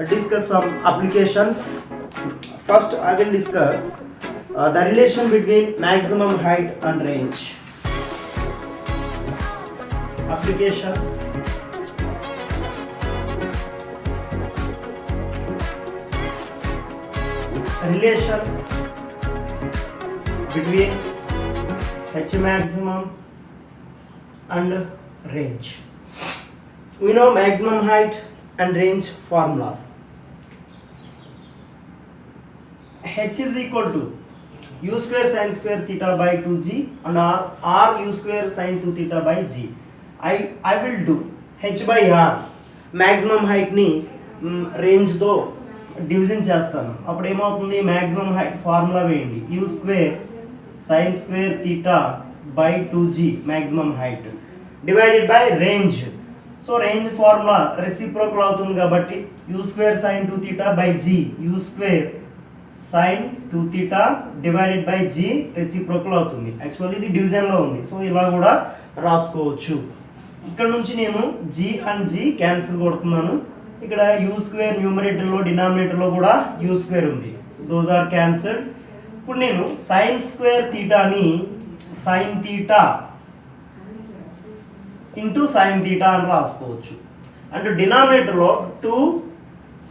discuss some applications. First, I will discuss the relation between maximum height and range. Applications. Relation between H maximum and range. We know maximum height and range formulas. H is equal to u square sin square theta by 2g and r u square sin 2 theta by g. I will do h by r maximum height ni range తో division చేస్తాను. అప్పుడు ఏమవుతుంది, maximum height formula వేయండి, u square sin square theta by 2g maximum height divided by range. So range formula reciprocal అవుతుంది కాబట్టి u square sin 2 theta by g u square sin 2 theta divided by g reciprocal అవుతుంది. Actually ఇది division లో ఉంది, so ఇలా కూడా రాసుకోవచ్చు. ఇక్కడ నుంచి నేను g అండ్ g క్యాన్సిల్ కొడుతున్నాను. ఇక్కడ u స్క్వేర్ న్యూమరేటర్ లో డినామినేటర్ లో కూడా u స్క్వేర్ ఉంది, దోస్ ఆర్ క్యాన్సిల్డ్. ఇప్పుడు నేను sin స్క్వేర్ థీటాని sin theta into sin theta అని రాసుకోవచ్చు. అండ్ డినామినేటర్ లో 2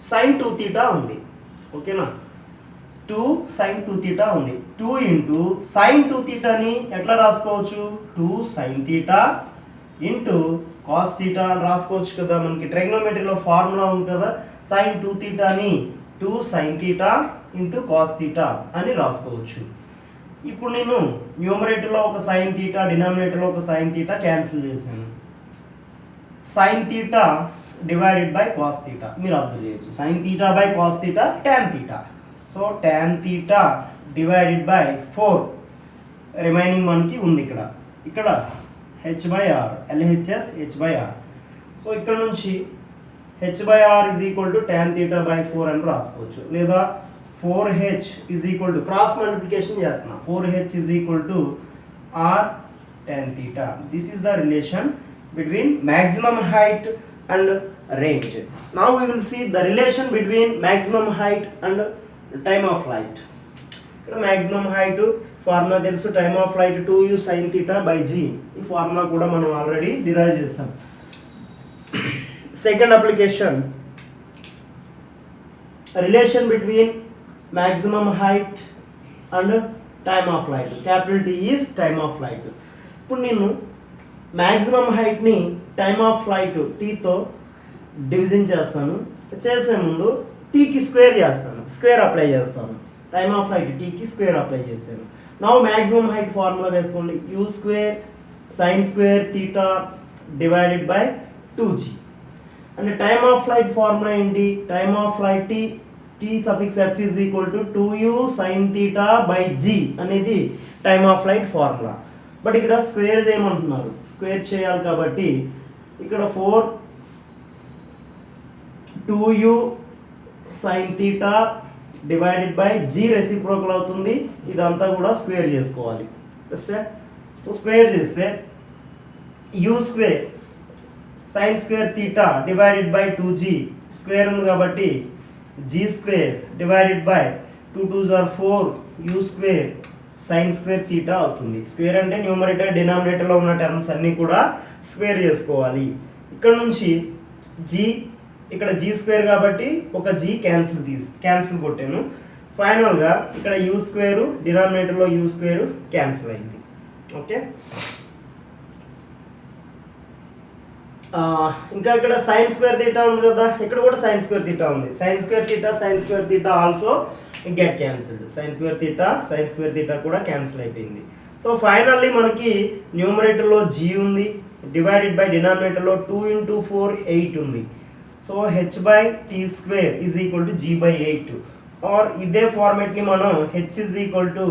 sin 2 థీటా ఉంది. ఓకేనా, 2 sin 2 థీటా ఉంది. 2 ఇంటూ sin 2 థీటాని ఎట్లా రాసుకోవచ్చు, 2 sin theta into cos theta అని రాసుకోవచ్చు కదా. మనకి ట్రిగ్నోమెట్రీలో ఫార్ములా ఉంది కదా, sin 2 థీటాని 2 sin theta into cos theta అని రాసుకోవచ్చు. ఇప్పుడు నేను న్యూమరేటర్లో ఒక sin థీటా, డినామినేటర్లో ఒక sin థీటా క్యాన్సిల్ చేశాను. sin theta divided by cos theta మీరు అబ్జర్వ్ చేయొచ్చు. sin theta by cos theta tan theta. So tan theta divided by 4 remaining మనకి ఉంది ఇక్కడ h by r LHS h by r. So ఇక్కడ నుంచి h by r is equal to tan theta by 4 అని రాసుకోవచ్చు. లేదా 4h is equal to cross multiplication చేస్తున్నా, 4h is equal to r tan theta. This is the relation between maximum height and range. Now we will see the relation between maximum height and time of flight. ఇక్కడ maximum height formula తెలుసు, time of flight 2u sin theta by g. ఈ formula కూడా మనం already derive చేస్తాం. Second application, relation between maximum height and time of flight. Capital T is time of flight. ఇప్పుడు నేను maximum height ని time of flight టీతో division చేస్తాను. చేసే ముందు టీకి స్క్వేర్ చేస్తాను, స్క్వేర్ అప్లై చేస్తాను. టైమ్ ఆఫ్ ఫ్లైట్ టీకి స్క్వేర్ అప్లై చేశాను. నౌ మ్యాక్సిమం హైట్ ఫార్ములా వేసుకోండి, you square sine square theta divided by 2g. And time of flight formula ఏంటి, time of flight t suffix f is equal to 2u sine theta by g అనేది time of flight formula. But ఇక్కడ square చేయమంటున్నారు, square చేయాలి కాబట్టి ఇక్కడ 2u sine theta divided by g reciprocal అవుతుంది. ఇదంతా కూడా స్క్వేర్ చేసుకోవాలి. సో స్క్వేర్ చేస్తే u square sine square theta divided by 2g square ఉంది కాబట్టి g square divided by 2 2s are 4 u square sine square theta అవుతుంది. స్క్వేర్ అంటే numerator డినామినేటర్లో ఉన్న టర్మ్స్ అన్నీ కూడా స్క్వేర్ చేసుకోవాలి. ఇక్కడ నుంచి g, ఇక్కడ g స్క్వేర్ కాబట్టి ఒక g క్యాన్సిల్ కొట్టాను. ఫైనల్గా ఇక్కడ u స్క్వేరు డినామినేటర్లో u స్క్వేరు క్యాన్సిల్ అయింది. ఓకే, ఇంకా ఇక్కడ సైన్ స్క్వేర్ థీటా ఉంది కదా, ఇక్కడ కూడా సైన్ స్క్వేర్ థీటా ఉంది. Sine square theta also get cancelled. Sine square theta కూడా క్యాన్సిల్ అయిపోయింది. సో ఫైనల్లీ మనకి న్యూమరేటర్లో g ఉంది, డివైడెడ్ బై డినామినేటర్లో 2 × 4 8 ఉంది. సో h by t square is equal to g by 8. ఆర్ ఇదే ఫార్మేట్ని మనం h is equal to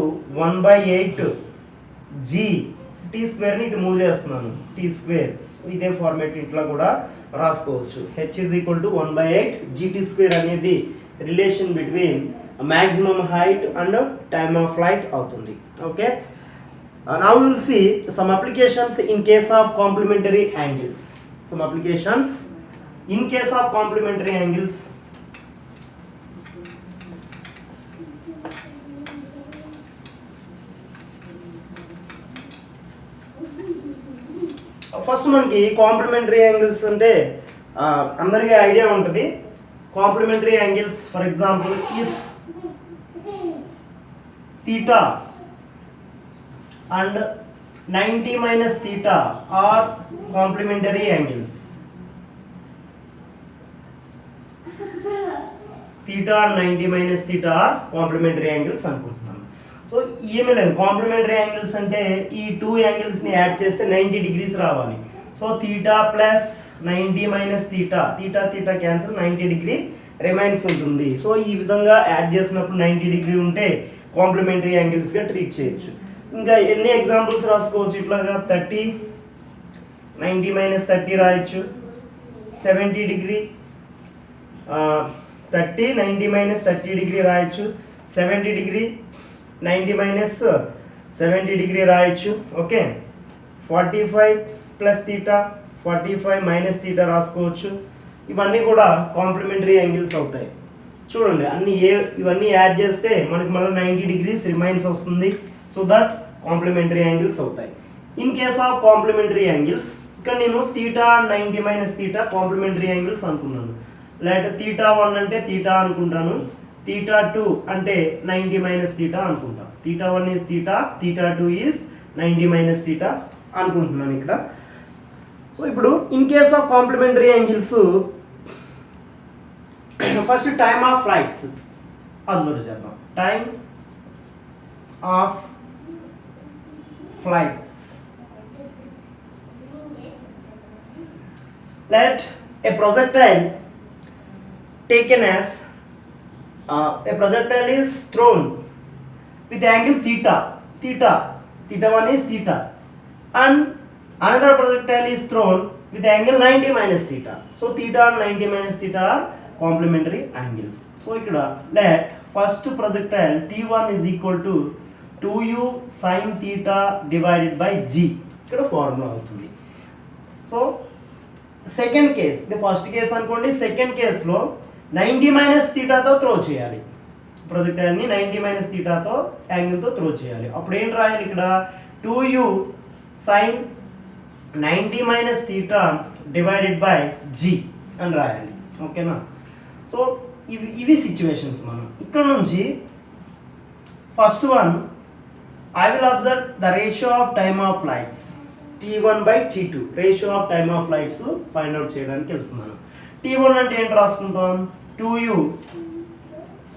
1 by 8 g t స్క్వేర్ని ఇటు మూవ్ చేస్తున్నాను, t స్క్వేర్. సో ఇదే ఫార్మేట్ ఇట్లా కూడా రాసుకోవచ్చు. h is equal to 1 by 8 gt square అనేది relation between maximum height and time of flight అవుతుంది. Okay, now we will see some applications in case of complementary angles. In case of complementary angles, first మనకి complementary angles అంటే అందరికీ idea ఉంటుంది. Complementary angles for example if theta and 90 minus theta are complementary angles. Theta and 90 minus theta are complementary angles అనుకుంటున్నాను. So ఏమీ లేదు, complementary angles అంటే ఈ two యాంగిల్స్ని add చేస్తే 90 డిగ్రీస్ రావాలి. So theta plus 90 minus theta, theta theta cancel, 90 degree remains ఉంటుంది. So ఈ విధంగా యాడ్ చేసినప్పుడు 90 డిగ్రీ ఉంటే కాంప్లిమెంటరీ యాంగిల్స్గా ట్రీట్ చేయొచ్చు. ఇంకా ఎన్ని ఎగ్జాంపుల్స్ రాసుకోవచ్చు ఇట్లాగా, 30 90 మైనస్ 30 రాయొచ్చు, 70 డిగ్రీ 30 90 మైనస్ 30 డిగ్రీ రాయొచ్చు, 70 డిగ్రీ 90 మైనస్ 70 డిగ్రీ రాయొచ్చు. Okay, 45 plus theta 45 minus theta రాసుకోవచ్చు. ఇవన్నీ కూడా కాంప్లిమెంటరీ యాంగిల్స్ అవుతాయి. చూడండి ఇవన్నీ యాడ్ చేస్తే మనకి మళ్ళీ 90 డిగ్రీస్ రిమైన్స్ వస్తుంది. సో దట్ కాంప్లిమెంటరీ యాంగిల్స్ అవుతాయి. In case of complementary angles ఇక్కడ నేను theta 90 minus theta complementary angles అనుకున్నాను. లేకపోతే తీటా 1 అంటే తీటా అనుకుంటాను, తీటా 2 అంటే 90 మైనస్ తీటా అనుకుంటాను. Theta 1 is theta, theta 2 is 90 minus theta అనుకుంటున్నాను ఇక్కడ. సో ఇప్పుడు in case of complementary angles first time of flights observe చేద్దాం. Time of flights, let a projectile taken as a projectile is thrown with angle theta, theta 1 is theta, and another projectile is thrown with angle 90 minus theta. So theta and 90 minus theta are complementary angles. So ikkada let first projectile t1 is equal to 2u sin theta divided by g, ikkada formula avutundi. So second case, ఇది first case అనుకోండి. Second కేస్లో 90 minus తీటాతో throw చేయాలి, ప్రొజెక్టైల్ని 90 minus తీటాతో యాంగిల్తో throw చేయాలి. అప్పుడు ఏం రాయాలి ఇక్కడ, 2u sine 90 minus theta divided by G అని రాయాలి. ఓకేనా? సో ఇవి సిచ్యువేషన్స్. మనం ఇక్కడ నుంచి first one, I will observe the ratio of time of flights T1 by T2, ratio of time of flights find out చేయడానికి వెళ్తున్నాను. T1 అంటే ఏంటి రాసుకుంటాం, 2u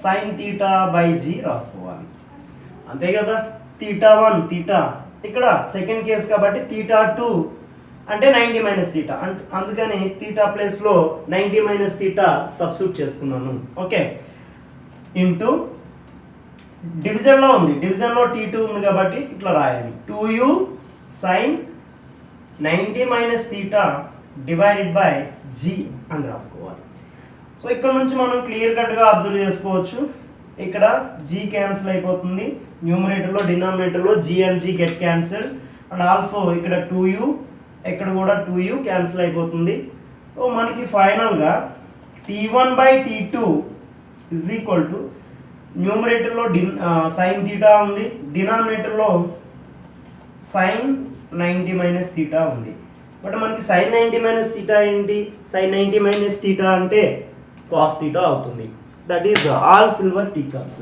sine theta by G రాసుకోవాలి, అంతే కదా. తీటా 1 తీటా, ఇక్కడ సెకండ్ కేస్ కాబట్టి తీటా 2 అంటే 90 మైనస్ తీటా, అందుకని తీటా ప్లేస్లో 90 మైనస్ తీటా సబ్స్టిట్యూట్ చేసుకున్నాను. ఓకే, ఇంటూ డివిజన్లో ఉంది, డివిజన్లో T2 ఉంది కాబట్టి ఇట్లా రాయాలి, 2u sine 90 minus theta divided by G అని రాసుకోవాలి. సో ఇక్కడ నుంచి మనం క్లియర్ కట్గా అబ్జర్వ్ చేసుకోవచ్చు, ఇక్కడ జీ క్యాన్సిల్ అయిపోతుంది, న్యూమరేటర్లో డినామినేటర్లో g and g get cancel, and also ఇక్కడ 2u, ఇక్కడ కూడా 2u క్యాన్సిల్ అయిపోతుంది. సో మనకి ఫైనల్గా T1 బై T2 ఇజ్ ఈక్వల్ టు, న్యూమరేటర్లో సైన్ తీటా ఉంది, డినామినేటర్లో సైన్ 90 మైనస్ తీటా ఉంది. బట్ మనకి సైన్ 90 మైనస్ తీటా ఏంటి, సైన్ 90 మైనస్ తీటా అంటే కాస్ తీటా అవుతుంది. That is all silver tea cups.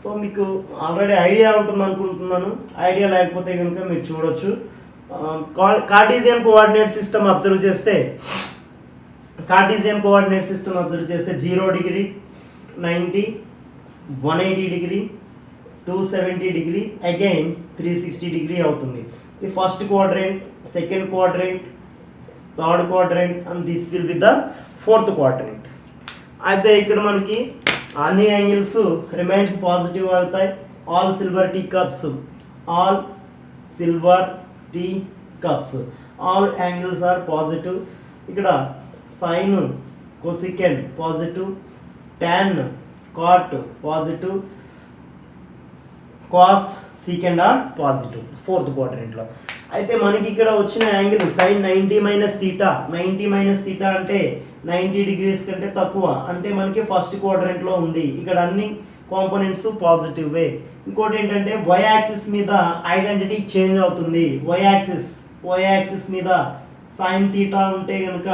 So మీకు ఆల్రెడీ ఐడియా ఉంటుంది అనుకుంటున్నాను. ఐడియా లేకపోతే కనుక మీరు చూడొచ్చు. కార్టీజియన్ కోఆర్డినేట్ సిస్టమ్ అబ్జర్వ్ చేస్తే, కార్టీజియన్ కోఆర్డినేట్ సిస్టమ్ అబ్జర్వ్ చేస్తే 0 degree 90 180 degree 270 degree again 360 degree అవుతుంది. The first quadrant, second quadrant, third quadrant, and this will be the fourth quadrant. అయితే ఇక్కడ మనకి అన్ని యాంగిల్స్ రిమైన్స్ పాజిటివ్ అవుతాయి. All silver tea cups, all silver tea cups, all angles are positive. ఇక్కడ sine cosecant positive, tan cot positive, cos secant are positive fourth క్వాడ్రంట్లో. అయితే మనకి ఇక్కడ వచ్చిన angle sine 90 minus theta, 90 minus theta అంటే 90 degrees కంటే తక్కువ, అంటే మనకి ఫస్ట్ క్వాడ్రంట్లో ఉంది. ఇక్కడ అన్ని కాంపోనెంట్స్ పాజిటివ్వే. ఇంకోటి ఏంటంటే వై యాక్సిస్ మీద ఐడెంటిటీ చేంజ్ అవుతుంది. వై యాక్సిస్ మీద సైన్ తీటా ఉంటే కనుక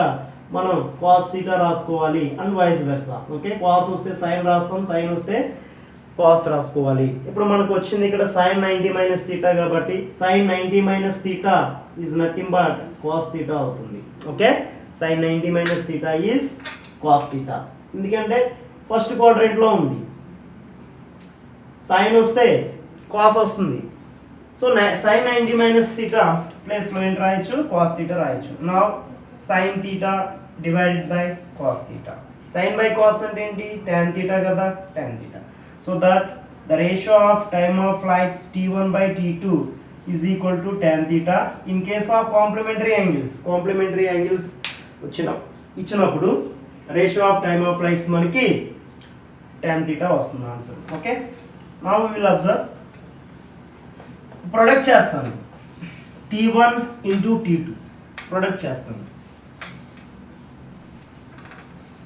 మనం కాస్ తీటా రాసుకోవాలి and vice versa. Okay, cos వస్తే సైన్ రాస్తాం, సైన్ వస్తే కాస్ రాసుకోవాలి. ఇప్పుడు మనకు వచ్చింది ఇక్కడ సైన్ 90 మైనస్ తీటా కాబట్టి sine 90 minus theta is nothing but cos theta అవుతుంది. Okay, sine 90 minus theta is cos theta. ఎందుకంటే ఫస్ట్ క్వాడ్రంట్లో ఉంది, సైన్ వస్తే కాస్ వస్తుంది. సో సైన్ 90 మైనస్ తీటా ప్లేస్లో ఏంటి రాయొచ్చు, కాస్ తీటా రాయొచ్చు. నా sine theta divided by cos theta. Sine by cos అంటే ఏంటి, tan తీటా కదా, tan theta. So that the ratio of time of flights t1 by t2 is equal to tan theta. In case of complementary angles ఇచ్చినప్పుడు ratio of time of flights మనకి tan theta వస్తుంది answer. Okay, now we will observe. Product చేస్తాను t1 into t2 product చేస్తాను.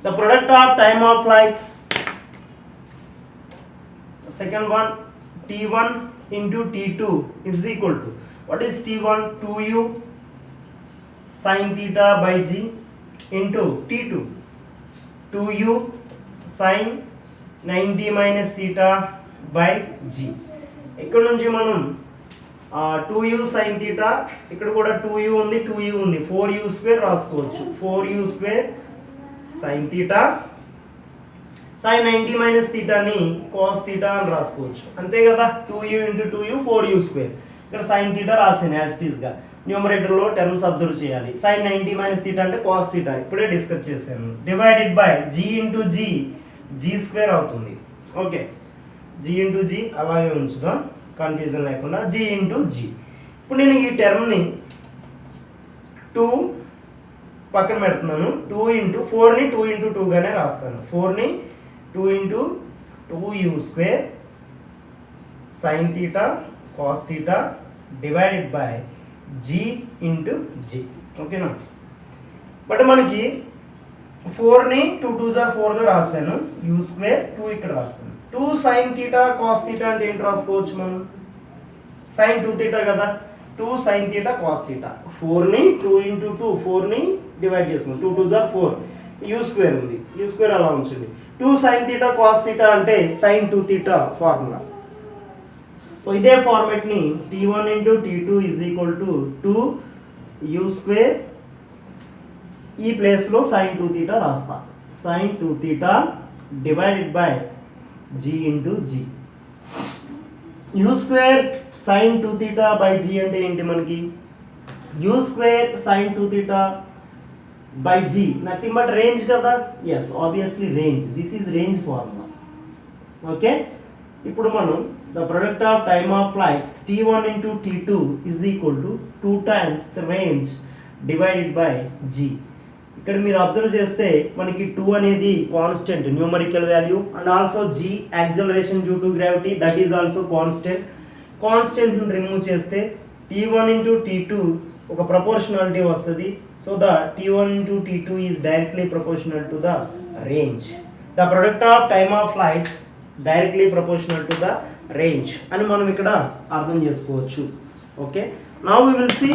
The product of time of flights, the second one, t1 into t2 is equal to, what is t1, 2u sin theta by g into t2, 2u sin 90 minus theta by g. ఇక్కడ నుంచి మనం 2u sin theta, ఇక్కడ కూడా 2u ఉంది, 2u ఉంది, 4u square రాసుకోవచ్చు. 4u square sin theta, sin 90 minus theta ని cos theta అని రాసుకోవచ్చు. అంతే కదా, 2u into 2u 4u square. ఇక్కడ sin theta రాసాను యాజ్ ఇట్ ఈస్ గా. న్యూమరేటర్లో టర్మ్స్ అబ్జర్వ్ చేయాలి. sin 90 minus theta అంటే cos theta, ఇప్పుడే డిస్కస్ చేశాను. Divided by g into g, g square అవుతుంది. ఓకే, g into g అలాగే ఉంచుదాం కన్ఫ్యూజన్ లేకుండా, g into g. ఇప్పుడు నేను ఈ టర్మ్ని 2 పక్కన పెడుతున్నాను. 2 into 4ని 2 into 2 గానే రాస్తాను. 4ని 2 into 2u square sin theta cos theta divided by g into g. ఓకేనా, బట్ మనకి 4ని 2 2s are 4గా రాస్తాను. u square 2 ఇక్కడ రాస్తాను. 2 sin theta cos theta అంటే ఏంటి రాసుకోవచ్చు మనం, sin 2 theta కదా, 2 sin theta cos theta. 4ని 2 into 2, 4ని డివైడ్ చేసుకుందాం. 2 2s are 4, u square ఉంది, u square అలా ఉంచండి. 2 sin theta cos theta అంటే sin 2 theta ఫార్ములా. సో ఇదే ఫార్మాట్ని t1 into t2 is equal to 2u square, ఈ ప్లేస్లో sin 2 theta రాస్తా. sin 2 theta divided by g into g. u square sin 2 theta by g అంటే ఏంటి మనకి, u square sin 2 theta by g nothing but range కదా. Yes, obviously range, this is range formula. Okay, ఇప్పుడు మనం the product of time of flights t1 into t2 is equal to 2 times range divided by g. ఇక్కడ మీరు observe చేస్తే మనకి 2 అనేది constant numerical value and also g acceleration due to gravity, that is also constant. కాన్స్టెంట్ని remove చేస్తే t1 into t2 ఒక proportionality వస్తుంది. So the t1 into t2 is directly proportional to the range. The product of time of flights directly proportional to the range అని మనం ఇక్కడ అర్థం చేసుకోవచ్చు. Okay, now we will see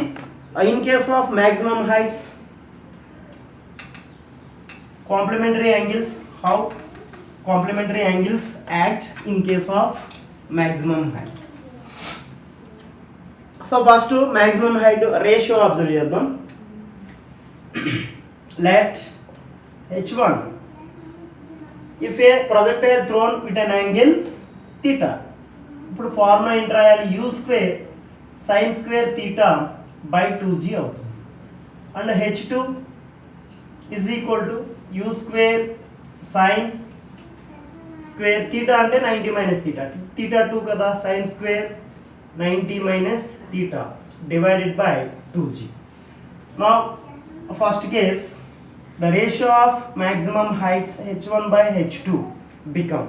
in case of maximum heights complementary angles, how complementary angles act in case of maximum height. So first maximum height ratio observe చేద్దాం. Let h1 if a projectile thrown with an angle theta, ఇప్పుడు formula ఏంటి రాయాలి, u square sin square theta by 2g అవుతుంది. And h2 is equal to u square sin square theta అంటే 90 minus theta, theta 2 కదా, sin square 90 minus theta divided by 2g. Now first case, the ratio of maximum heights h1 by h2 become,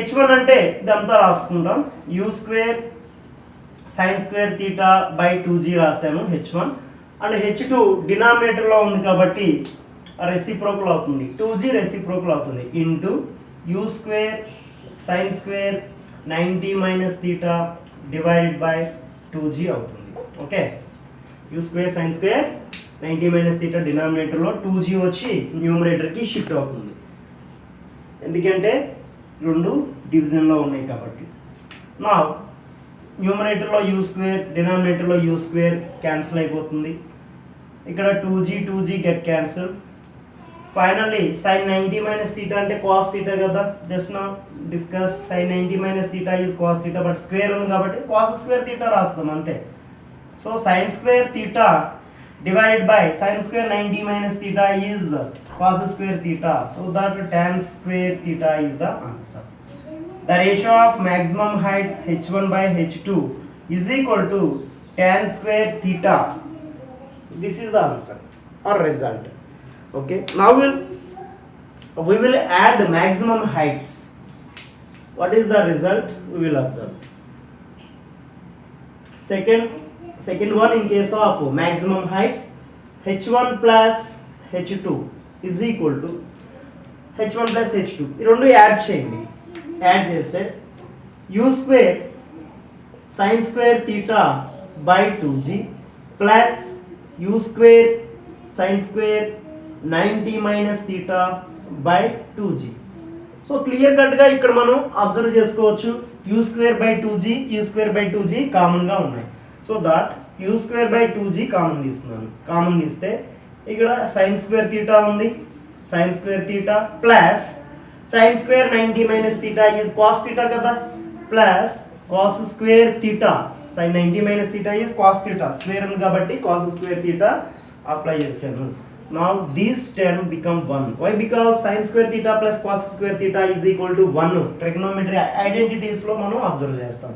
h1 అంటే ఇదంతా రాసుకుంటాం, u square sin square theta by 2g రాసాము h1. And h2 డినామినేటర్లో ఉంది కాబట్టి reciprocal అవుతుంది, 2g reciprocal అవుతుంది, into u square sin square 90 minus theta divided by 2g అవుతుంది. Okay, u square sine square 90 minus theta డినామినేటర్లో 2g వచ్చి న్యూమరేటర్కి shift అవుతుంది, ఎందుకంటే రెండు డివిజన్లో ఉన్నాయి కాబట్టి. నా న్యూమరేటర్లో యూ స్క్వేర్, డినామినేటర్లో యూ స్క్వేర్ క్యాన్సిల్ అయిపోతుంది. ఇక్కడ 2g get cancel. Finally sine 90 minus theta అంటే కాస్ తీటా కదా, జస్ట్ నా discuss sine 90 minus theta is cos theta, but square ఉంది కాబట్టి కాస్ స్క్వేర్ తీటా రాస్తాం అంతే. So sine square theta divided by sin square 90 minus theta is cos square theta, so that tan square theta is the answer. The ratio of maximum heights h1 by h2 is equal to tan square theta. This is the answer or result. Okay, now we will add maximum heights. What is the result? We will observe. Second one, in case of maximum heights, h1 plus h2 is equal to h1 plus h2. ఈ రెండు add చేయండి. Add చేస్తే u square sin square theta by 2g plus u square sin square 90 minus theta by 2g. So clear కట్గా ఇక్కడ మనం observe చేసుకోవచ్చు, u square by 2g, u square by 2g కామన్గా ఉన్నాయి. So that u square by 2g common తీస్తున్నాను. Common తీస్తే ఇక్కడ sine square theta ఉంది, sine square theta plus sine square 90 minus theta is cos theta కదా, plus cos square theta sign 90 minus theta is cos theta, square ఉంది కాబట్టి cos square theta apply చేశాను. Now this term become 1. Why? Because sine square theta plus cos square theta is equal to 1. Trigonometry ఐడెంటిటీస్లో మనం అబ్జర్వ్ చేస్తాం.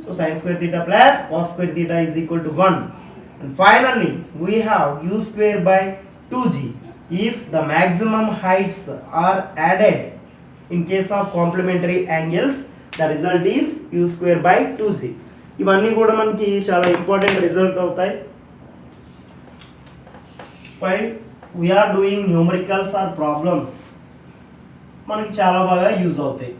So sin square theta plus cos square theta is equal to 1. And finally, we have u square by 2g. If the maximum heights are added in case of complementary angles, the result is u square by 2g. ఇవన్నీ కూడా మనకి చాలా important result అవుతాయి. While we are doing numericals or problems, మనకి చాలా బాగా use అవుతాయి.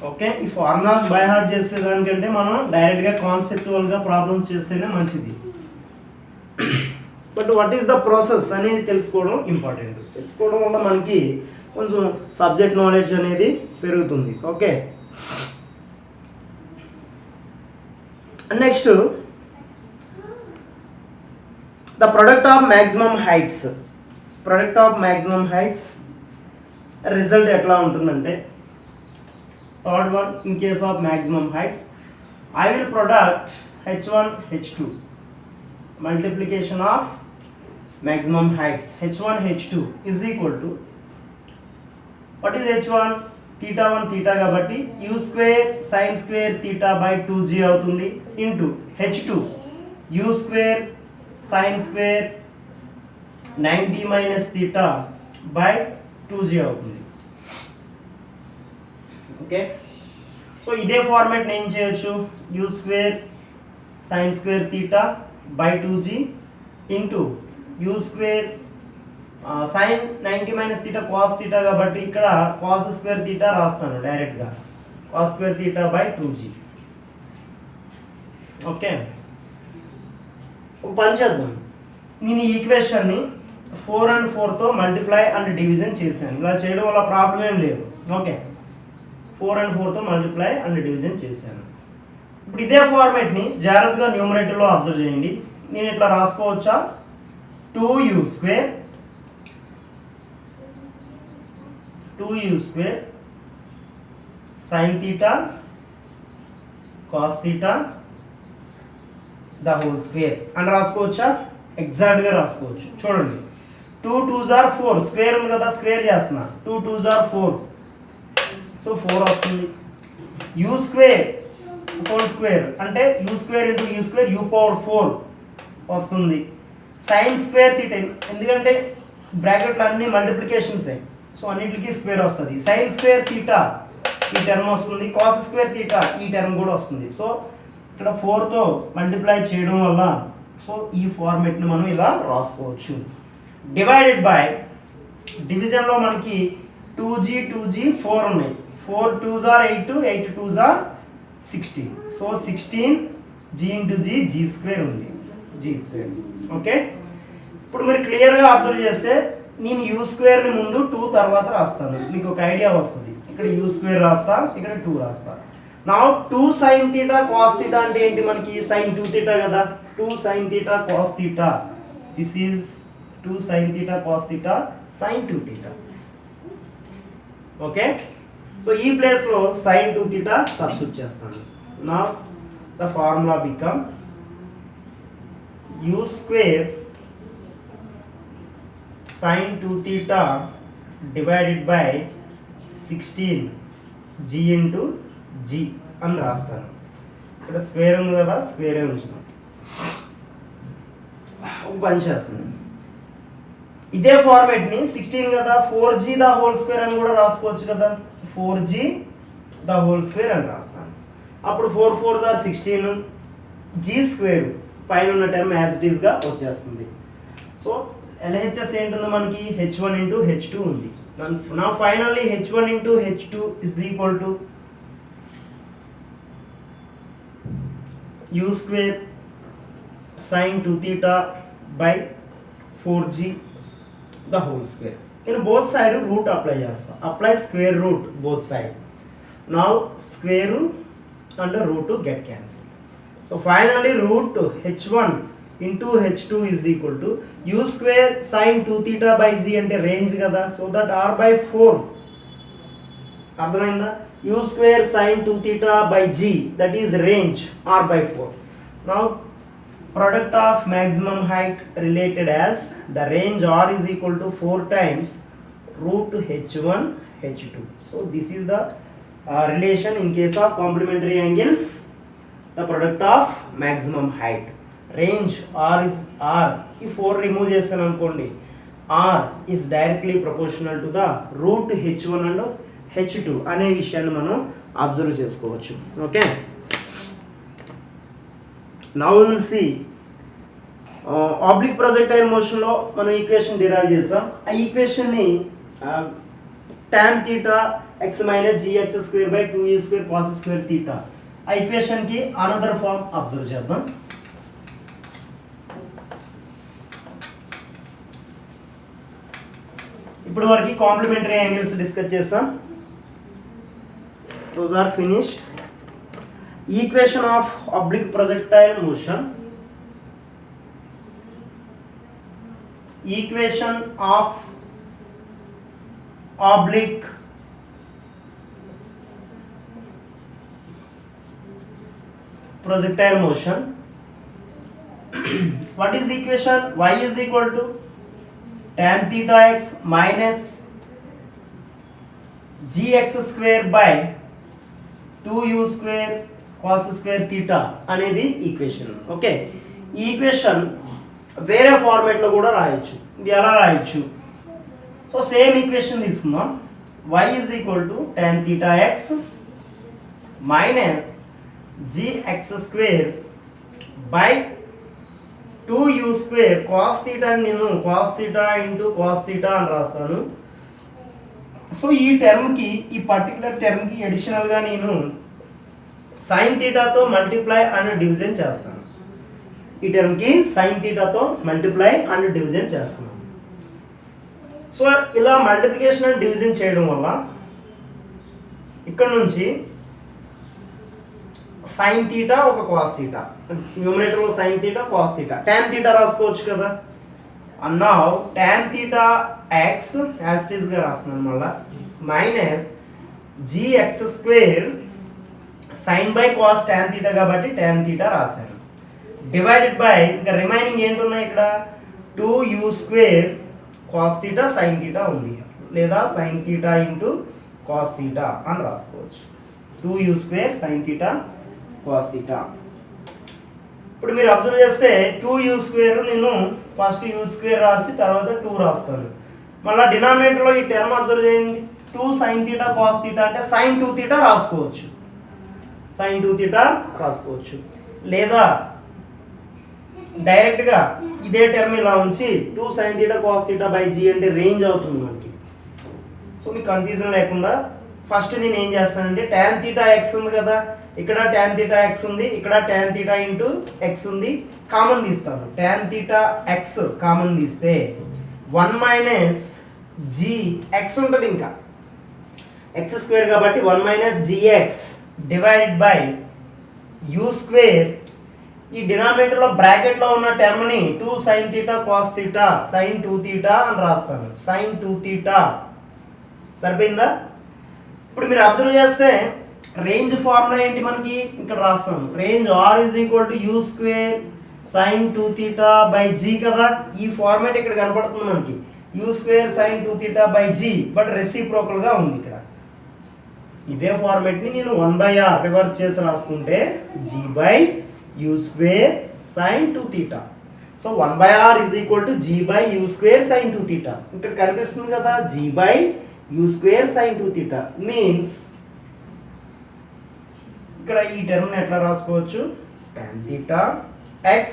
Okay, ఈ ఫార్ములాస్ బై హార్ట్ చేసేదానికంటే మనం డైరెక్ట్గా కాన్సెప్చువల్గా ప్రాబ్లమ్ చేస్తేనే మంచిది. But what is the process అనేది తెలుసుకోవడం ఇంపార్టెంట్. తెలుసుకోవడం వల్ల మనకి కొంచెం సబ్జెక్ట్ నాలెడ్జ్ అనేది పెరుగుతుంది. Okay, next the product of maximum heights. Product of maximum heights result ఎట్లా ఉంటుందంటే, third one, in case of maximum heights, I will product h1 h2, multiplication of maximum heights h1 h2 is equal to, what is h1? theta 1 theta కాబట్టి u square sin square theta by 2g అవుతుంది, into h2 u square sin square 90 minus theta by 2g అవుతుంది. Okay, so ఇదే format నేను చేయొచ్చు, u square sine square theta by 2g into u square sine 90 minus theta cos theta కాబట్టి ఇక్కడ cos square theta రాస్తాను డైరెక్ట్గా, cos square theta by 2g. Okay, పని చేద్దాం. నేను ఈ ఈక్వేషన్ని 4 and 4తో మల్టిప్లై అండ్ డివిజన్ చేశాను. ఇలా చేయడం వల్ల ప్రాబ్లం ఏం లేదు. ఓకే, 4 and 4తో మల్టిప్లై అండ్ డివిజన్ చేశాను. ఇప్పుడు ఇదే ఫార్మేట్ని జాగ్రత్తగా న్యూమరేటర్లో అబ్జర్వ్ చేయండి. నేను ఇట్లా రాసుకోవచ్చా, 2u square sine theta cos theta the whole square అని రాసుకోవచ్చా? ఎగ్జాక్ట్గా రాసుకోవచ్చు. చూడండి, 2 2s are 4, స్క్వేర్ ఉంది కదా, స్క్వేర్ చేస్తున్నా, 2 2s are 4, సో 4 వస్తుంది. యూ స్క్వేర్ హోల్ స్క్వేర్ అంటే you square into u square you power 4 వస్తుంది. సైన్ స్క్వేర్ తీటా, ఎందుకంటే బ్రాకెట్లు అన్ని మల్టిప్లికేషన్సే, సో అన్నింటికి స్క్వేర్ వస్తుంది. సైన్ స్క్వేర్ తీటా ఈ టర్మ్ వస్తుంది, కాస్ స్క్వేర్ తీటా ఈ టర్మ్ కూడా వస్తుంది. సో ఇక్కడ 4తో మల్టిప్లై చేయడం వల్ల సో ఈ ఫార్మేట్ని మనం ఇలా రాసుకోవచ్చు. డివైడెడ్ బై డివిజన్లో మనకి 2g 4 ఉన్నాయి, 4 2s are 8, 8 2s are 16. So 16 G into G G square ఉంది, జీ స్క్వేర్. ఓకే, ఇప్పుడు మీరు క్లియర్గా అబ్జర్వ్ చేస్తే నేను యూ స్క్వేర్ని ముందు 2 తర్వాత రాస్తాను, మీకు ఒక ఐడియా వస్తుంది. ఇక్కడ యూ స్క్వేర్ రాస్తా, ఇక్కడ 2 రాస్తా. నా 2 sin θ cos θ అంటే ఏంటి, మనకి sin 2 θ కదా. 2 sin θ cos θ, this is 2 sin θ cos θ sin 2 θ. Okay, so ఈ ప్లేస్లో sin 2 θ సబ్స్టిట్యూట్ చేస్తాను. నా the formula become u square sin 2 θ divided by 16 g into g అని రాస్తాను. ఇక్కడ స్క్వేర్ ఉంది కదా, స్క్వేరే ఉంచున్నాం. ఒక పని చేస్తుంది, ఇదే ఫార్మేట్ని 16 కదా 4g ద హోల్ స్క్వేర్ అని కూడా రాసుకోవచ్చు కదా. 4g ద హోల్ స్క్వేర్ అని రాస్తాను. అప్పుడు 4 4s are 16, g స్క్వేర్ పైన ఉన్న టర్మ్ యాజ్ ఇట్ ఈస్గా వచ్చేస్తుంది. సో LHS ఏంటుంది మనకి, h1 ఇంటూ h2 ఉంది. నా finally h1 into h2 is equal to u square sin 2 θ by 4g the whole square. నేను బోత్ సైడ్ రూట్ అప్లై చేస్తాను, apply square root both side. Now square and root get cancel. So finally root h1 into h2 is equal to u square sin 2 θ by g అంటే range కదా, so that r by 4. అర్థమైందా, u square sin 2 θ by g that is range r by 4. Now product of maximum height related as the range r is equal to 4 times root h1 h2. So this is the relation in case of complementary angles, the product of maximum height. Range r is r, if 4 remove చేస్తాను అనుకోండి, r is directly proportional to the root h1 and h2 అనే విషయాన్ని మనం observe చేసుకోవచ్చు. Okay, now we will see oblique projectile మోషన్లో మనం equation derive చేసాం. ఆ ఈక్వేషన్ని tan θ x minus gx square by 2u square cos square θ, ఆ ఈక్వేషన్కి అనదర్ ఫార్మ్ అబ్జర్వ్ చేద్దాం. ఇప్పుడు వరకు కాంప్లిమెంటరీ యాంగిల్స్ డిస్కస్ చేసాం, those are finished. Equation of oblique projectile motion, equation of oblique projectile motion. What is the equation? Y is equal to tan theta x minus gx square by 2u square cos square theta అనేది equation. Okay, ఈ equation వేరే ఫార్మేట్లో కూడా రాయొచ్చు. ఎలా రాయొచ్చు, so same equation తీసుకుందాం. y is equal to tan theta x minus gx square by 2u square cos theta అని నేను cos theta into cos theta అని రాస్తాను. సో ఈ టర్మ్కి, ఈ పర్టికులర్ టర్మ్కి అడిషనల్గా నేను సైన్ థీటాతో మల్టిప్లై అండ్ డివిజన్ చేస్తాను. ఈ టర్మ్కి సైన్ థీటాతో మల్టిప్లై అండ్ డివిజన్ చేస్తున్నాం. సో ఇలా మల్టిప్లికేషన్ అండ్ డివిజన్ చేయడం వల్ల ఇక్కడ నుంచి సైన్ థీటా ఒక కాస్ థీటా, న్యూమరేటర్లో sign theta cos theta, tan theta రాసుకోవచ్చు కదా. అన్నా టాన్ థీటా ఎక్స్ యాస్టిస్గా రాస్తున్నాను మళ్ళా, minus gx square sine by cos tan theta కాబట్టి టాన్ థీటా రాశాను, డివైడెడ్ బై ఇంకా రిమైనింగ్ ఏంటున్నాయి ఇక్కడ 2u square cos theta sine theta ఉంది, లేదా sine theta into cos theta అని రాసుకోవచ్చు. 2u square sine theta cos theta. ఇప్పుడు మీరు అబ్జర్వ్ చేస్తే 2u స్క్వేర్ నేను ఫస్ట్ u స్క్వేర్ రాసి తర్వాత 2 రాస్తాను. మళ్ళీ డినామినేటర్లో ఈ టర్మ్ అబ్జర్వ్ చేయండి, 2 సైన్ థీటా కాస్ థీటా అంటే సైన్ 2 థీటా రాసుకోవచ్చు, సైన్ 2 థీటా రాసుకోవచ్చు. లేదా డైరెక్ట్గా ఇదే టర్మ్ ఇలా ఉంచి 2 sine theta cos theta by G అంటే రేంజ్ అవుతుంది మనకి. సో మీకు కన్ఫ్యూజన్ లేకుండా ఫస్ట్ నేను ఏం చేస్తానంటే tan theta x ఉంది కదా, ఇక్కడ tan theta x ఉంది, ఇక్కడ tan theta ఇంటూ x ఉంది, కామన్ తీస్తాను. tan theta x కామన్ తీస్తే 1 మైనస్ జీ ఎక్స్ ఉంటుంది, ఇంకా ఎక్స్ స్క్వేర్ కాబట్టి 1 minus GX divided by you square. ఈ డినామినేటర్లో బ్రాకెట్లో ఉన్న టర్మ్ని 2 sin theta cos theta sin 2 theta అని రాస్తాను. sin 2 theta సరిపోయిందా? ఇప్పుడు మీరు అబ్జర్వ్ చేస్తే రేంజ్ ఫార్ములా ఏంటి మనకి ఇక్కడ రాస్తాను. Range are is equal to u square sin 2 theta by g కదా. ఈ ఫార్మాట్ ఇక్కడ కనపడుతుంది మనకి, u square sin 2 theta by g, but రెసిప్రోకల్గా ఉంది ఇక్కడ. ఇదే ఫార్మాట్ని నేను 1/r రివర్స్ చేసి రాసుకుంటే g by you square sin 2 theta. So 1/r is equal to G by you square sin 2 theta. ఇక్కడ కనిపిస్తుంది కదా, g by you square sin 2 theta means ఇక్కడ ఈ టర్మ్ ఎట్లా రాసుకోవచ్చు, tan theta x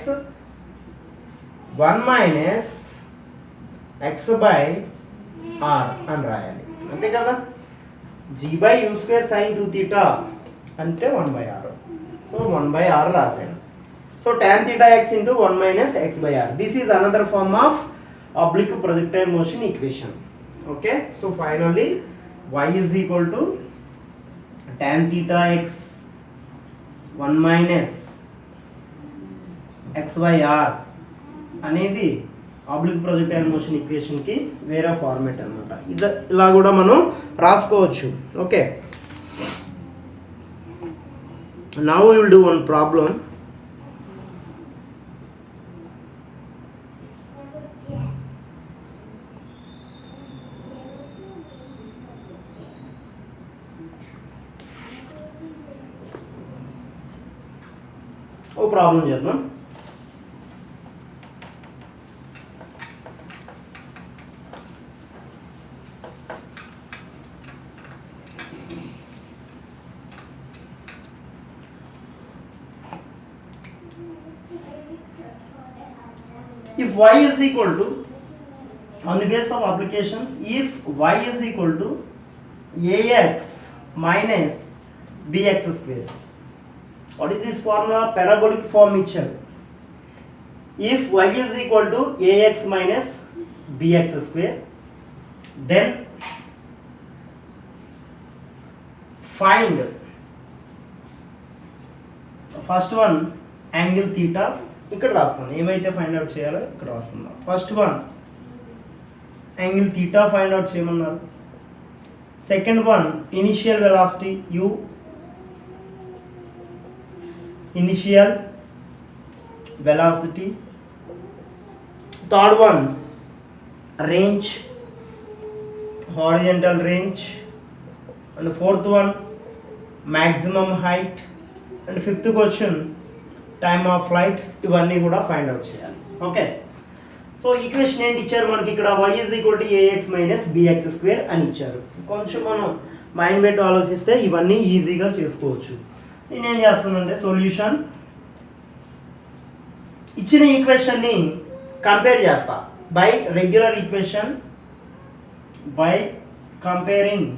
1 minus x by r అని రాయాలి, అంతే కదా. g బై యూ స్క్వేర్ sin 2 theta అంటే 1/r. సో 1/r రాశాను. So tan theta x into 1 minus x by r. This is another form of oblique projectile motion equation. Okay, so finally y is equal to tan theta x 1 minus x by r అనేది oblique projectile motion equation కి వేరే format అన్నమాట. ఇలా కూడా మనం రాసుకోవచ్చు. Okay, now we will do one problem. ఓ problem చేద్దాం. If y is equal to, on the basis of applications, if y is equal to ax minus bx square, what is this formula? Parabolic form ఇచ్చారు. If y is equal to ax minus bx square, then find first one angle theta. ఇక్కడ రాస్తాను, ఏమైతే find out చేయాలో ఇక్కడ రాస్తున్నాం. First one angle theta find out చేయమన్నారు. Second one initial velocity u, initial velocity. Third one range, horizontal range. And fourth one maximum height. And fifth question time of flight. ఇవన్నీ కూడా find out చేయాలి. Okay, so equation ఏంటి ఇచ్చారు మనకి ఇక్కడ, y is equal to ax minus bx square అని ఇచ్చారు. కొంచెం మనం మైండ్ పెట్టి ఆలోచిస్తే ఇవన్నీ ఈజీగా చేసుకోవచ్చు. నేనేం చేస్తానంటే సొల్యూషన్ ఇచ్చిన ఈక్వేషన్ని కంపేర్ చేస్తా by regular equation, by comparing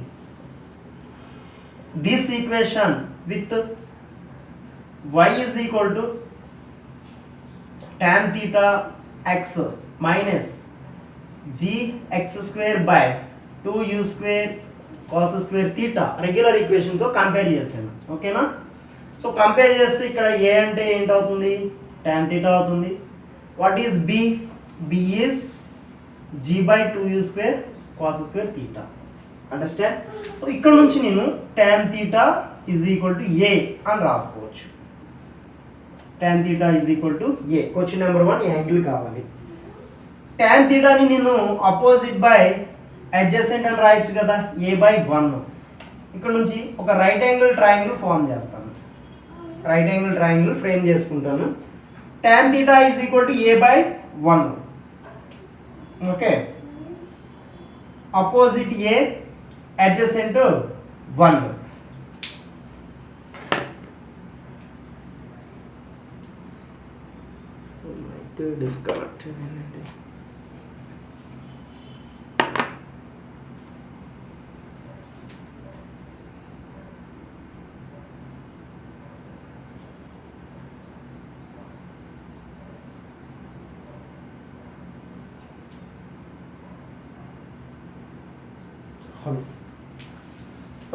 this equation with y is equal to tan theta x minus g x square by 2u square cos square theta regular equation తో కంపేర్ చేశాను. ఓకేనా, సో కంపేర్ చేస్తే ఇక్కడ a అంటే ఏంటి అవుతుంది, tan theta అవుతుంది. What is b? b is g by 2u square cos square theta. Understand? So ఇక్కడ నుంచి నేను tan theta is equal to a అని రాసుకోవచ్చు. tan theta is equal to a. Question number 1 angle కావాలి. tan theta ని నేను opposite by adjacent అని రాయొచ్చు కదా, a by 1. ఇక్కడ నుంచి ఒక రైట్ యాంగిల్ ట్రయాంగిల్ ఫామ్ చేస్తాను. రైట్ యాంగిల్ ట్రయాంగిల్ ఫ్రేమ్ చేసుకుంటాను. tan theta is equal to a by 1. Okay, opposite a, adjacent 1. Disconnect.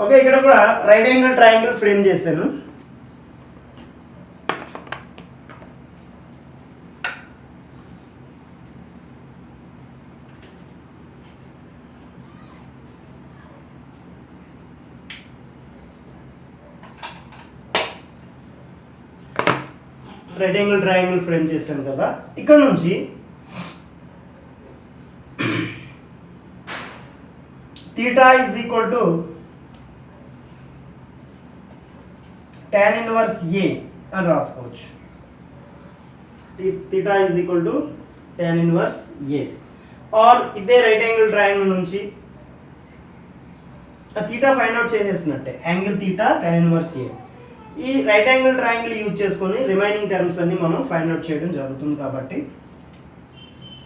Okay, ఇక్కడ కూడా రైట్ యాంగిల్ ట్రయాంగిల్ ఫ్రేమ్ చేశాను. రైట్ యాంగిల్ ట్రయాంగిల్ ఫ్రేమ్ చేశాను కదా, ఇక్కడ నుంచి theta is equal to tan inverse A అని రాసుకోవచ్చు. theta is equal to tan inverse A. Or ఇదే రైట్ యాంగిల్ ట్రయాంగిల్ నుంచి థీటా ఫైండ్ అవుట్ చేసేసినట్టే, angle theta tan inverse A. ఈ రైట్ యాంగిల్ ట్రయాంగిల్ యూజ్ చేసుకొని రిమైనింగ్ టర్మ్స్ అన్ని మనం ఫైండ్ అవుట్ చేయడం జరుగుతుంది. కాబట్టి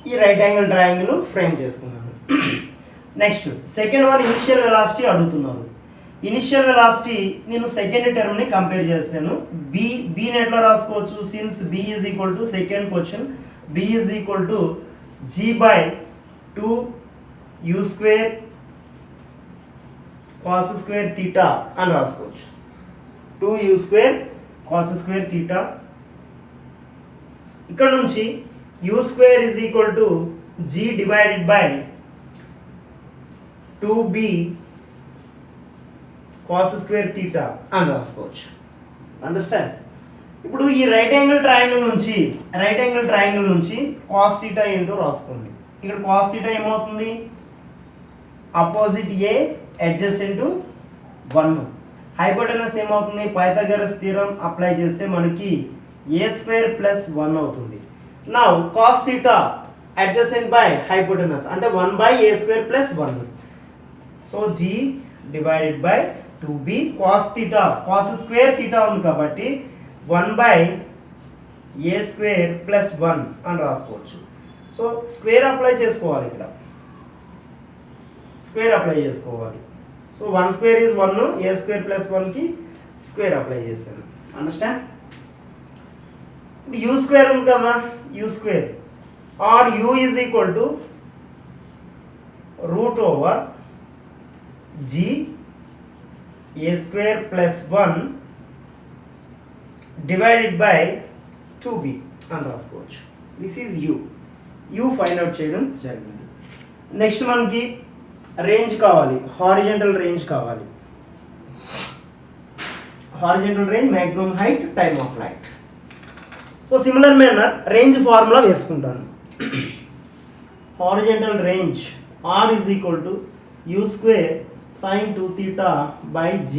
ఈ రైట్ యాంగిల్ ట్రయాంగిల్ ఫ్రేమ్ చేసుకున్నాను. Next second one initial velocity అడుగుతున్నారు. ఇనిషియల్ వెలాసిటీ నేను సెకండ్ టర్మ్ని కంపేర్ చేస్తాను. బీని ఎట్లా రాసుకోవచ్చు? Since b is equal to second question, b is equal to G by 2u square cos square theta అని రాసుకోవచ్చు. 2u square cos square theta. ఇక్కడ నుంచి u square is equal to g divided by 2b cos square theta అని రాసుకోవచ్చు. Understand? ఇప్పుడు ఈ right angle triangle నుంచి cos theta ఏంటో రాసుకోండి. ఇక్కడ కాస్ థీటా ఏమవుతుంది? అపోజిట్ ఏ అడ్జసెంట్ 1. హైపోటెనస్ ఏమవుతుంది? పైథాగరస్ థీరం అప్లై చేస్తే మనకి ఏ స్క్వేర్ ప్లస్ 1 అవుతుంది. Now cos theta adjacent by hypotenuse అంటే 1 by a square plus 1. So g divided by 2b cos theta, cos square theta ఉంది కాబట్టి 1 బై ఏ స్క్వేర్ ప్లస్ 1 అని రాసుకోవచ్చు. So square apply చేసుకోవాలి, ఇక్కడ స్క్వేర్ అప్లై చేసుకోవాలి. So 1 square is 1, A square plus 1కి square apply చేశాను. Understand? ఇప్పుడు యూ స్క్వేర్ ఉంది కదా, U square R U is equal to root over g a square plus 1 divided by 2b అని రాసుకోవచ్చు. This is u find out చేయడం జరిగింది. Next మనకి రేంజ్ కావాలి, హారిజంటల్ రేంజ్ కావాలి. Horizontal range, maximum height, time of flight. So similar manner range formula వేసుకుంటాను. Horizontal range r is equal to u square sin 2 theta by g,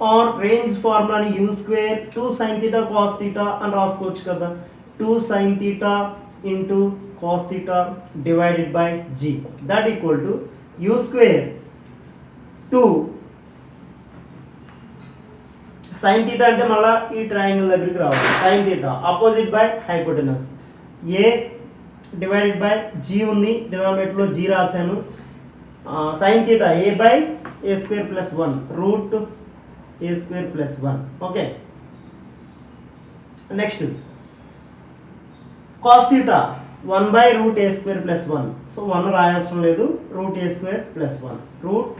or range formula ni u square 2 sin theta cos theta అని రాసుకోవచ్చు కదా. 2 sin theta into cos theta divided by g, that equal to u square 2 sin theta అంటే మళ్ళీ ఈ triangle దగ్గరికి రావాలి. sin theta opposite by hypotenuse, a divided by g ఉంది, డినామినేటర్లో g రాశాను. sin theta a by a square plus 1 root a square plus 1. Okay, next cos theta 1 by root a square plus 1. So 1 రాయవసరం లేదు, root a square plus 1, root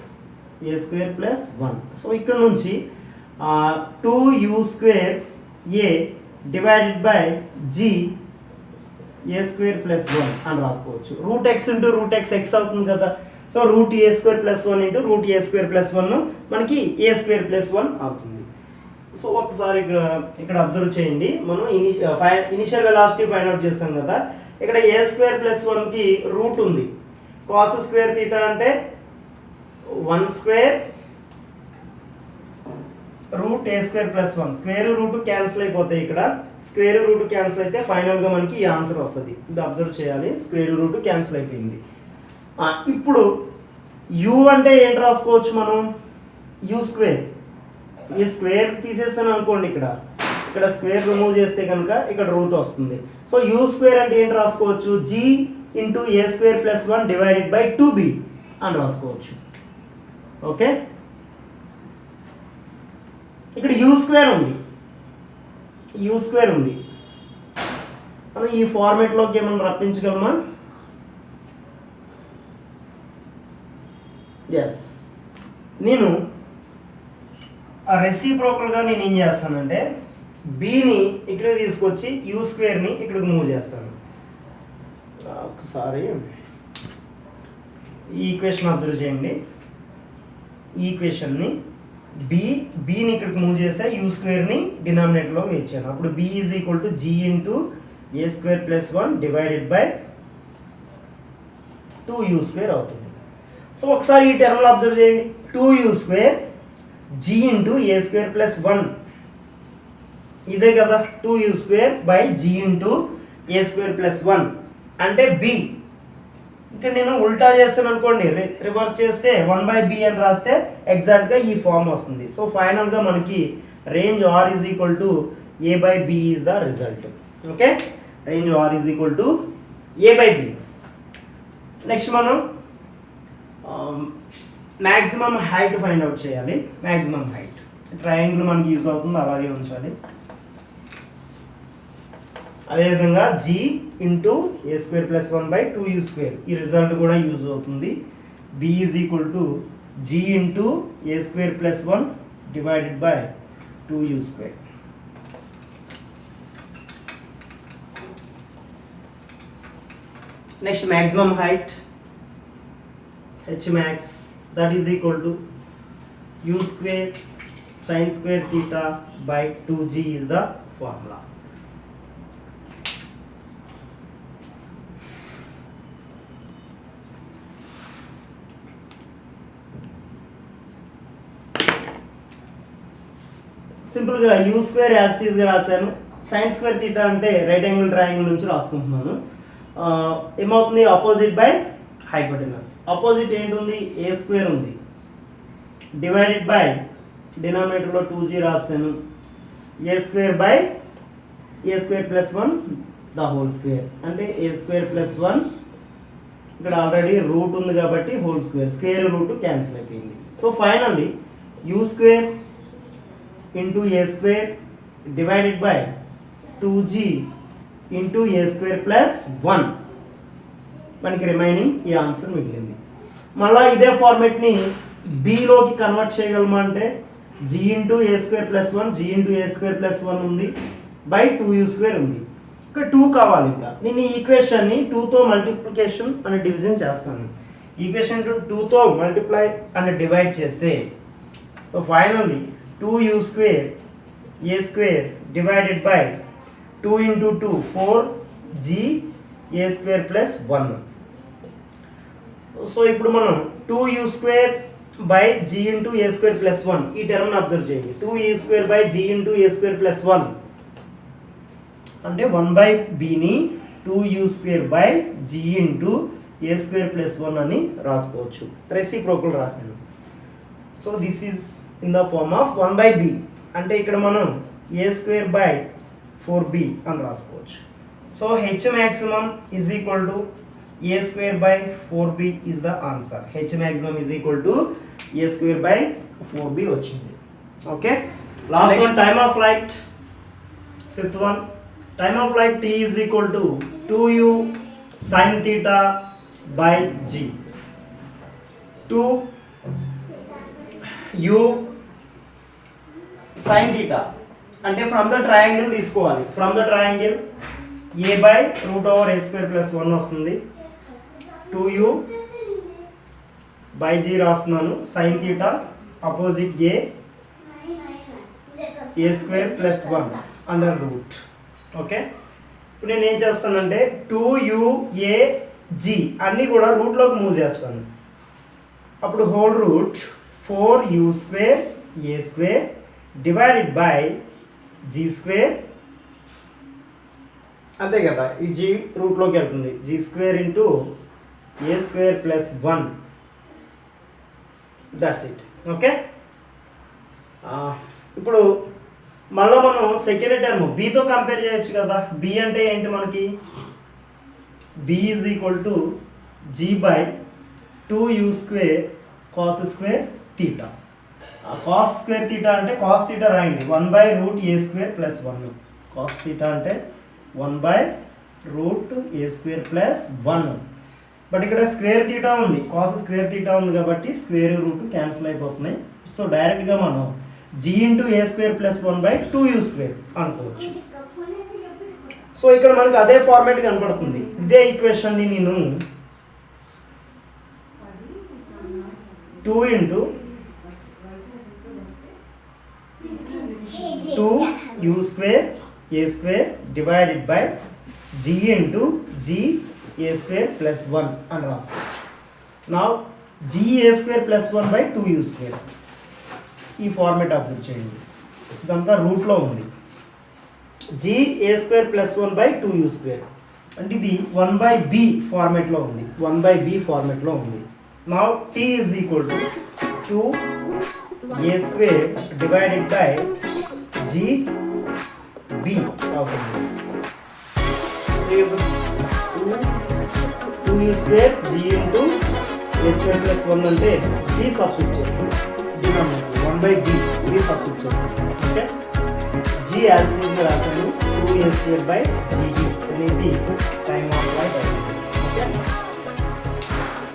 a square plus 1. So ఇక్కడ నుంచి 2u square a divided by g a square plus 1 అని రాసుకోవచ్చు. Root x into root x అవుతుంది కదా. So root ఏ square plus 1 into root ఏ square plus 1 మనకి ఏ square plus 1 అవుతుంది. So ఒకసారి ఇక్కడ అబ్జర్వ్ చేయండి. మనం ఇనిషియల్ వెలాసిటీ ఫైండ్ అవుట్ చేస్తాం కదా. ఇక్కడ ఏ స్క్వేర్ ప్లస్ 1కి రూట్ ఉంది. కాస్ స్క్వేర్ థీటా అంటే 1 స్క్వేర్ రూట్ ఏ square plus 1, square root cancel అయిపోతాయి. ఇక్కడ స్క్వేర్ రూట్ క్యాన్సిల్ అయితే ఫైనల్గా మనకి ఈ ఆన్సర్ వస్తుంది. ఇది అబ్జర్వ్ చేయాలి, స్క్వేర్ రూట్ క్యాన్సిల్ అయిపోయింది. ఇప్పుడు u అంటే ఏంటి రాసుకోవచ్చు మనం? యూ స్క్వేర్, ఈ స్క్వేర్ తీసేస్తాను అనుకోండి, ఇక్కడ స్క్వేర్ రిమూవ్ చేస్తే కనుక ఇక్కడ రూట్ వస్తుంది. సో యూ స్క్వేర్ అంటే ఏంటి రాసుకోవచ్చు? g into A square plus 1 divided by 2b అని రాసుకోవచ్చు. ఓకే, ఇక్కడ యూ స్క్వేర్ ఉంది, మనం ఈ ఫార్మేట్లోకి ఏమన్నా రప్పించగలమా? ఎస్, నేను రెసిప్రోకల్గా నేను ఏం చేస్తానంటే బీని ఇక్కడికి తీసుకొచ్చి యూ స్క్వేర్ని ఇక్కడికి మూవ్ చేస్తాను. ఒకసారి ఈ ఈక్వేషన్ అబ్జర్వ్ చేయండి. ఈ ఈక్వేషన్ని బీని ఇక్కడికి మూవ్ చేస్తే యూ స్క్వేర్ని డినామినేటర్లో తెచ్చాను. అప్పుడు B is equal to G into A square plus 1 divided by 2u square అవుతుంది. సో ఒకసారి ఈ టర్మ్లో అబ్జర్వ్ చేయండి. 2u స్క్వేర్ జీ ఇంటూ ఏ స్క్వేర్ ప్లస్ 1 ఇదే కదా 2u square by G into A square plus 1 అంటే బి. ఇక్కడ నేను ఉల్టా చేస్తాను అనుకోండి, రివర్స్ చేస్తే 1/b అని రాస్తే ఎగ్జాక్ట్గా ఈ ఫామ్ వస్తుంది. సో ఫైనల్గా మనకి range are is equal to a/b is the result. Okay, range are is equal to a/b. Next మనం మ్యాక్సిమం హైట్ ఫైండ్ అవుట్ చేయాలి. మ్యాక్సిమం హైట్ ట్రయాంగిల్ మనకి యూజ్ అవుతుంది, అలాగే ఉంచాలి. అదేవిధంగా జీ ఇంటూ ఏ స్క్వేర్ ప్లస్ 1/2u స్క్వేర్ ఈ result కూడా use అవుతుంది. B is equal to G into A square plus 1 divided by 2u square. Next maximum height h max that is equal to u square sin square theta by 2g is the formula. సింపుల్గా u square as it ఈస్గా రాశాను. Sine square theta అంటే right angle triangle నుంచి రాసుకుంటున్నాను. ఏమవుతుంది, opposite by hypotenuse. Opposite ఏంటి ఉంది, a square ఉంది, డివైడెడ్ బై డినామినేటర్లో 2g రాశాను, a square by a square plus 1 the whole square అంటే ఏ స్క్వేర్ ప్లస్ 1. ఇక్కడ ఆల్రెడీ రూట్ ఉంది కాబట్టి whole square, square root cancel అయిపోయింది. So finally u square into A square divided by 2g into A square plus 1 మనకి remaining ఈ answer మిగిలింది. మళ్ళీ ఇదే ఫార్మేట్ని బిలోకి కన్వర్ట్ చేయగలమా అంటే జీ ఇంటూ ఏ స్క్వేర్ ప్లస్ 1 జీ ఇంటూ ఏ స్క్వేర్ ప్లస్ 1 ఉంది బై 2u స్క్వేర్ ఉంది. ఇక్కడ 2 కావాలి. ఇంకా నేను ఈ ఈక్వేషన్ని 2తో మల్టిప్లికేషన్ అని డివిజన్ చేస్తాను. ఈక్వేషన్ 2తో మల్టిప్లై అని డివైడ్ చేస్తే so finally 2u square A square divided by 2 into 2 4g A square plus 1. So ఇప్పుడు మనం 2u square by G into A square plus 1 ఈ టర్మ్ని అబ్జర్వ్ చేయండి. 2e square by G into A square plus 1 అంటే 1/bని 2u square by G into A square plus 1 అని రాసుకోవచ్చు. Reciprocal రాశాను. So this is in the form of 1/b అంటే ఇక్కడ మనం ఏ స్క్వేర్ బై 4b అని రాసుకోవచ్చు. So h maximum is equal to a square by 4b is the answer. h maximum is equal to a square by 4b వచ్చింది. Okay, last one time of flight. Fifth one time of flight t is equal to 2u sin theta by g. 2u sin theta అంటే from the triangle తీసుకోవాలి. From the triangle a by root over a square plus 1 వస్తుంది. 2u by g రాస్తున్నాను. Sine theta opposite a square plus 1 under root. Okay, ఇప్పుడు నేను ఏం చేస్తానంటే 2u అన్నీ కూడా రూట్లోకి మూవ్ చేస్తాను. అప్పుడు whole route 4u square A square divided by g square. అంతే కదా, ఈ g రూట్లోకి వెళ్తుంది. g square into A square plus 1 that's it. Okay, ఇప్పుడు మళ్ళీ మనం సెకండ్ టర్మ్ బీతో కంపేర్ చేయొచ్చు కదా. బి అంటే ఏంటి మనకి, B is equal to G by 2u square cos square theta. Cos square theta అంటే కాస్ థీటా రాయండి 1/రూట్ A square plus 1. Cos theta అంటే 1/రూట్ ఏ స్క్వేర్ ప్లస్ 1. బట్ ఇక్కడ స్క్వేర్ తీటా ఉంది, కాస్ స్క్వేర్ తీటా ఉంది కాబట్టి స్క్వేర్ రూట్ క్యాన్సిల్ అయిపోతున్నాయి. సో డైరెక్ట్గా మనం g ఇంటూ ఏ స్క్వేర్ ప్లస్ 1/2u స్క్వేర్ అనుకోవచ్చు. సో ఇక్కడ మనకు అదే ఫార్మేట్ కనపడుతుంది. ఇదే ఈక్వేషన్ని నేను 2 into 2u square A square divided by g into g A square plus 1 అని రాసుకోవచ్చు. నా g ఏ స్క్వేర్ ప్లస్ 1/2u స్క్వేర్ ఈ ఫార్మేట్ అబ్జర్వ్ చేయండి. ఇదంతా రూట్లో ఉంది. g ఏ స్క్వేర్ ప్లస్ 1/2u స్క్వేర్ అంటే ఇది 1/b ఫార్మేట్లో ఉంది, 1/b ఫార్మేట్లో ఉంది. నా t is equal to 2a square divided by gb అవుతుంది. 2u స్క్వేర్ g ఇంటూ ఏ స్క్వేర్ ప్లస్ 1 అంటే b సబ్స్టిట్యూట్ చేస్తాం, డినామినేటర్ 1/b b సబ్స్టిట్యూట్ చేస్తాం. Okay, g as it is రాసాను 2a స్క్వేర్ బై gb అనేది time of flight అవుతుంది. Okay.